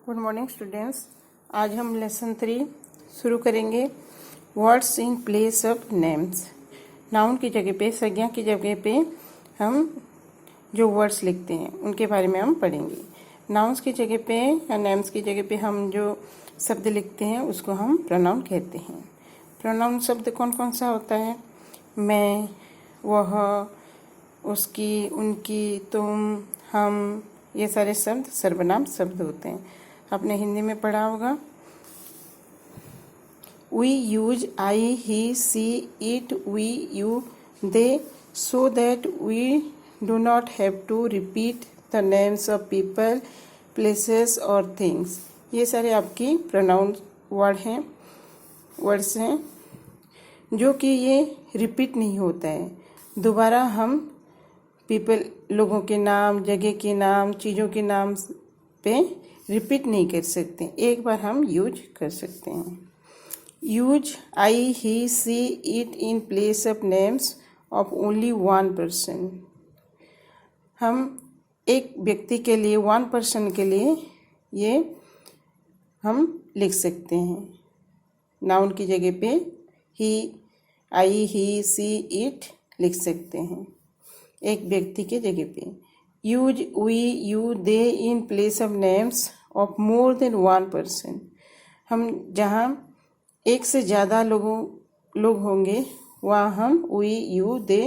Good morning students. आज हम lesson 3 शुरू करेंगे। Words in place of names. Noun की जगह पे, संज्ञा की जगह पे हम जो वर्ड्स लिखते हैं उनके बारे में हम पढ़ेंगे। नाउन्स की जगह पे या नेम्स की जगह पे हम जो शब्द लिखते हैं उसको हम प्रोनाउन कहते हैं। प्रोनाउन शब्द कौन कौन सा होता है? मैं, वह, उसकी, उनकी, तुम, हम, ये सारे शब्द सर्वनाम शब्द होते हैं। आपने हिंदी में पढ़ा होगा। We use I, he, she, it, we, you, they, so that we do not have to repeat the names of people, places or things। ये सारे आपकी प्रोनाउन वर्ड्स हैं जो कि ये रिपीट नहीं होता है। दोबारा हम पीपल, लोगों के नाम, जगह के नाम, चीज़ों के नाम पे रिपीट नहीं कर सकते, एक बार हम यूज कर सकते हैं। Use I, he, she, it in place of names of only one person. हम एक व्यक्ति के लिए, वन पर्सन के लिए ये हम लिख सकते हैं। नाउन की जगह पे ही, आई, ही, सी, इट लिख सकते हैं एक व्यक्ति के जगह पे। Use we, you, they in place of names of more than one person. हम जहाँ एक से ज़्यादा लोग होंगे वहाँ हम वी, यू, दे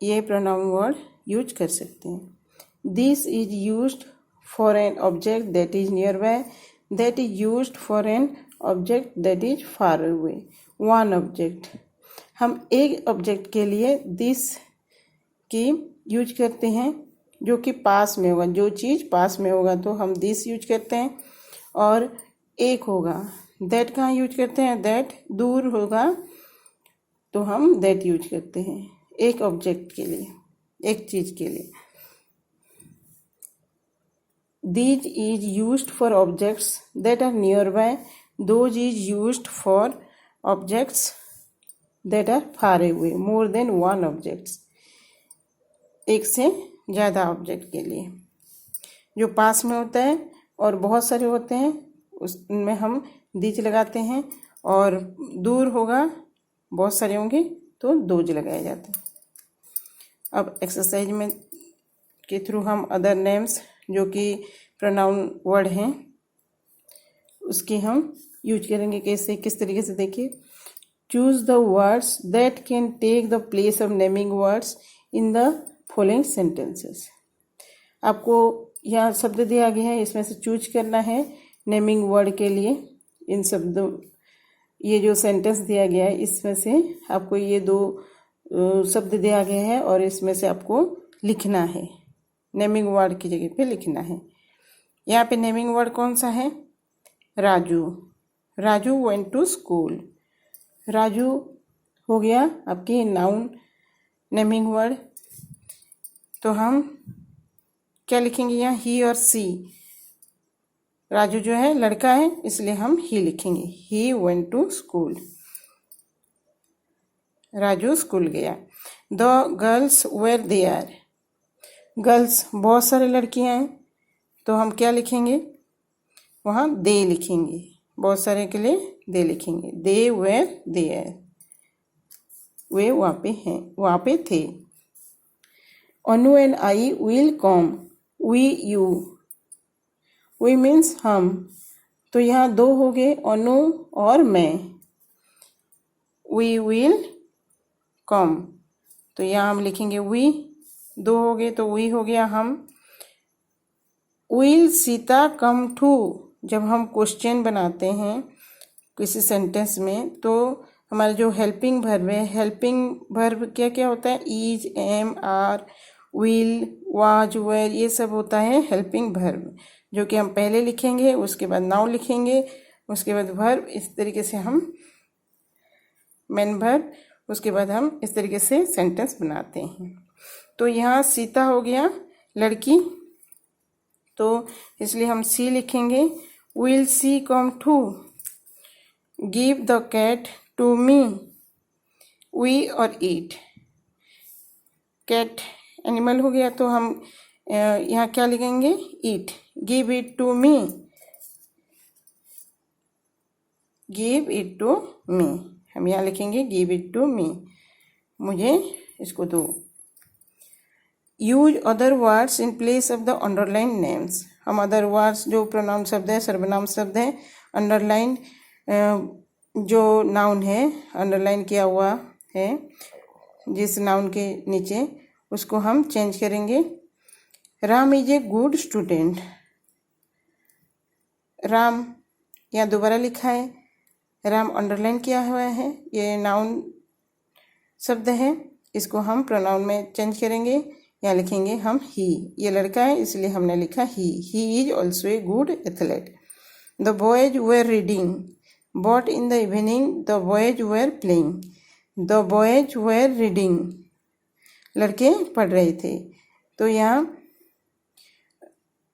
ये प्रोनाउन वर्ड यूज कर सकते हैं। This is used for an object that is near by, that is used for an object that is far away. One object, हम एक ऑब्जेक्ट के लिए दिस की यूज करते हैं जो कि पास में होगा। जो चीज़ पास में होगा तो हम दिस यूज करते हैं। और एक होगा, दैट कहाँ यूज करते हैं? दैट दूर होगा तो हम दैट यूज करते हैं एक ऑब्जेक्ट के लिए, एक चीज़ के लिए। These is used for objects that are nearby, those is used for objects that are far away, more than one objects. एक से ज़्यादा ऑब्जेक्ट के लिए जो पास में होता है और बहुत सारे होते हैं उसमें हम दीज लगाते हैं, और दूर होगा, बहुत सारे होंगे तो दोज लगाया जाता है। अब एक्सरसाइज में के थ्रू हम अदर नेम्स जो कि प्रोनाउन वर्ड हैं उसकी हम यूज करेंगे। कैसे, किस तरीके से? देखिए, choose the words that can take the place of naming words in the following sentences. आपको यहाँ शब्द दिया गया है, इसमें से चूज करना है नेमिंग वर्ड के लिए। इन शब्दों, ये जो सेंटेंस दिया गया है इसमें से आपको ये 2 शब्द दिया गया है और इसमें से आपको लिखना है, नेमिंग वर्ड की जगह पे लिखना है। यहाँ पे नेमिंग वर्ड कौन सा है? Raju. Raju went to school. Raju हो गया आपकी नाउन नेमिंग वर्ड। तो हम क्या लिखेंगे यहाँ? ही और सी। राजू जो है लड़का है इसलिए हम ही लिखेंगे। He went to school, Raju school गया। The girls were there. Girls बहुत सारे लड़कियां हैं तो हम क्या लिखेंगे? वहाँ दे लिखेंगे, बहुत सारे के लिए दे लिखेंगे। दे वेर देयर, वे वहाँ पे हैं, वहाँ पे थे। Anu and I will come. We, you, we means हम, तो यहाँ 2 हो गए, अनु और मैं। वी विल कम, तो यहाँ हम लिखेंगे वी, 2 हो गए तो वी हो गया हम। विल सीता कम टू, जब हम क्वेश्चन बनाते हैं किसी सेंटेंस में तो हमारा जो हेल्पिंग वर्ब है, हेल्पिंग वर्ब क्या क्या होता है? Is, am, are, will, was, were, ये सब होता है हेल्पिंग वर्ब, जो कि हम पहले लिखेंगे, उसके बाद नाउन लिखेंगे, उसके बाद वर्ब। इस तरीके से हम मेन वर्ब, उसके बाद हम इस तरीके से सेंटेंस बनाते हैं। तो यहाँ सीता हो गया लड़की, तो इसलिए हम सी लिखेंगे। Will she come to, give the cat to me. We और ईट, कैट एनिमल हो गया तो हम यहाँ क्या लिखेंगे, it, give it to me, give it to me, हम यहाँ लिखेंगे गिव इट टू मी, मुझे इसको दो। Use other words in place of the underline names, हम अदर वर्ड्स जो प्रोनाउन शब्द है, सर्वनाम शब्द है, अंडरलाइन जो नाउन है अंडरलाइन किया हुआ है जिस नाउन के नीचे, उसको हम चेंज करेंगे। Ram is a good student, Ram यहाँ दोबारा लिखा है, राम अंडरलाइन किया हुआ है, ये नाउन शब्द है, इसको हम प्रोनाउन में चेंज करेंगे, यहाँ लिखेंगे हम ही, ये लड़का है इसलिए हमने लिखा he is also a good athlete. The boys were reading, but in the evening the boys were playing, the boys were reading, लड़के पढ़ रहे थे, तो यहाँ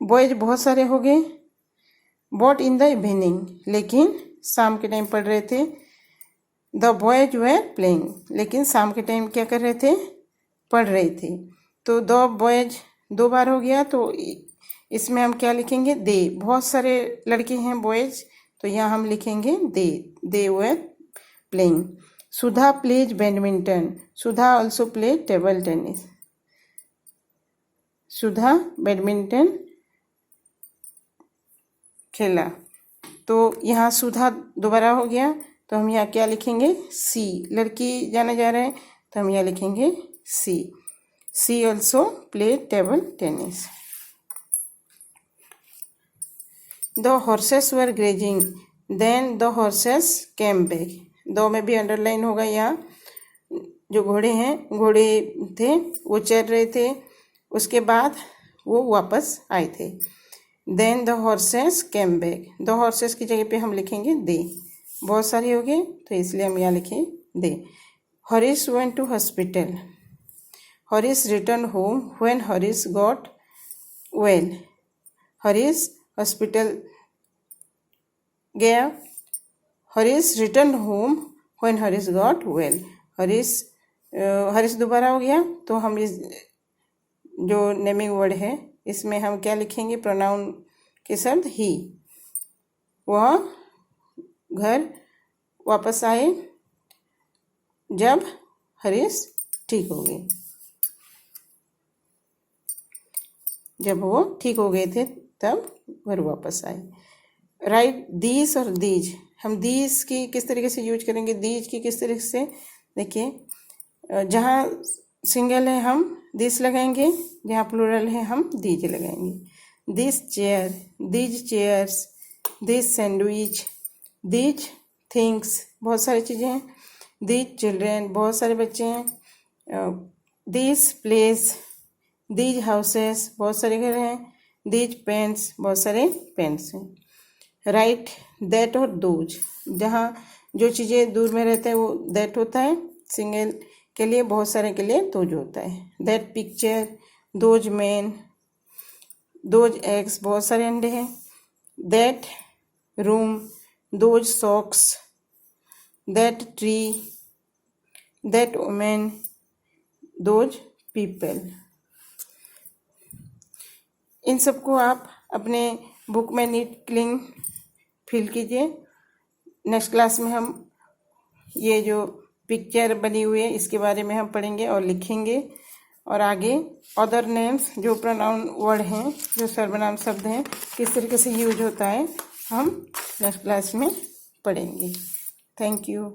बॉयज बहुत सारे हो गए, बट इन द इवनिंग लेकिन शाम के टाइम पढ़ रहे थे, द बॉयज वेर प्लेइंग लेकिन शाम के टाइम क्या कर रहे थे, पढ़ रहे थे, तो द बॉयज दो बार हो गया, तो इसमें हम क्या लिखेंगे, दे, बहुत सारे लड़के हैं बॉयज, तो यहाँ हम लिखेंगे they were playing. Sudha plays badminton, Sudha also play table tennis, Sudha badminton खेला, तो यहाँ सुधा दोबारा हो गया, तो हम यहाँ क्या लिखेंगे, सी, लड़की जाने जा रहे हैं तो हम यहाँ लिखेंगे she also play table tennis. The horses were grazing, then the horses came back, दो में भी अंडरलाइन होगा, यहाँ जो घोड़े हैं, घोड़े थे वो चल रहे थे, उसके बाद वो वापस आए थे। Then the horses came back, the horses की जगह पे हम लिखेंगे दे, बहुत सारे हो गए तो इसलिए हम यहाँ लिखे दे। Harish went to hospital, Harish return home when Harish got well, Harish hospital गया, Harish return home when Harish got well, Harish दोबारा हो गया, तो हम इस जो नेमिंग वर्ड है इसमें हम क्या लिखेंगे, प्रोनाउन के शब्द ही, वह घर वापस आए जब हरीश ठीक हो गए, जब वो ठीक हो गए थे तब घर वापस आए। राइट दीज और दीज, हम दीज की किस तरीके से यूज करेंगे, दीज की किस तरीके से, देखिए जहाँ सिंगल है हम दिस लगाएंगे, जहाँ प्लूरल है हम दीज लगाएंगे। This chair, these chairs, this sandwich, these things, बहुत सारी चीज़ें हैं, दीज चिल्ड्रेन, बहुत सारे बच्चे हैं, दिस प्लेस, दीज हाउसेस, बहुत सारे घर हैं, दीज पेंट्स, बहुत सारे पेंट्स हैं। राइट दैट और दोज, जहाँ जो चीज़ें दूर में रहते हैं वो दैट होता है सिंगल के लिए, बहुत सारे के लिए दोज होता है। That picture, those man, those eggs, बहुत सारे अंडे हैं। That room, those socks, that tree, that women, those people. इन सबको आप अपने बुक में नीट क्लीन फिल कीजिए। नेक्स्ट क्लास में हम ये जो पिक्चर बनी हुई है इसके बारे में हम पढ़ेंगे और लिखेंगे, और आगे अदर नेम्स जो प्रोनाउन वर्ड हैं, जो सर्वनाम शब्द हैं, किस तरीके से यूज होता है हम नेक्स्ट क्लास में पढ़ेंगे। Thank you.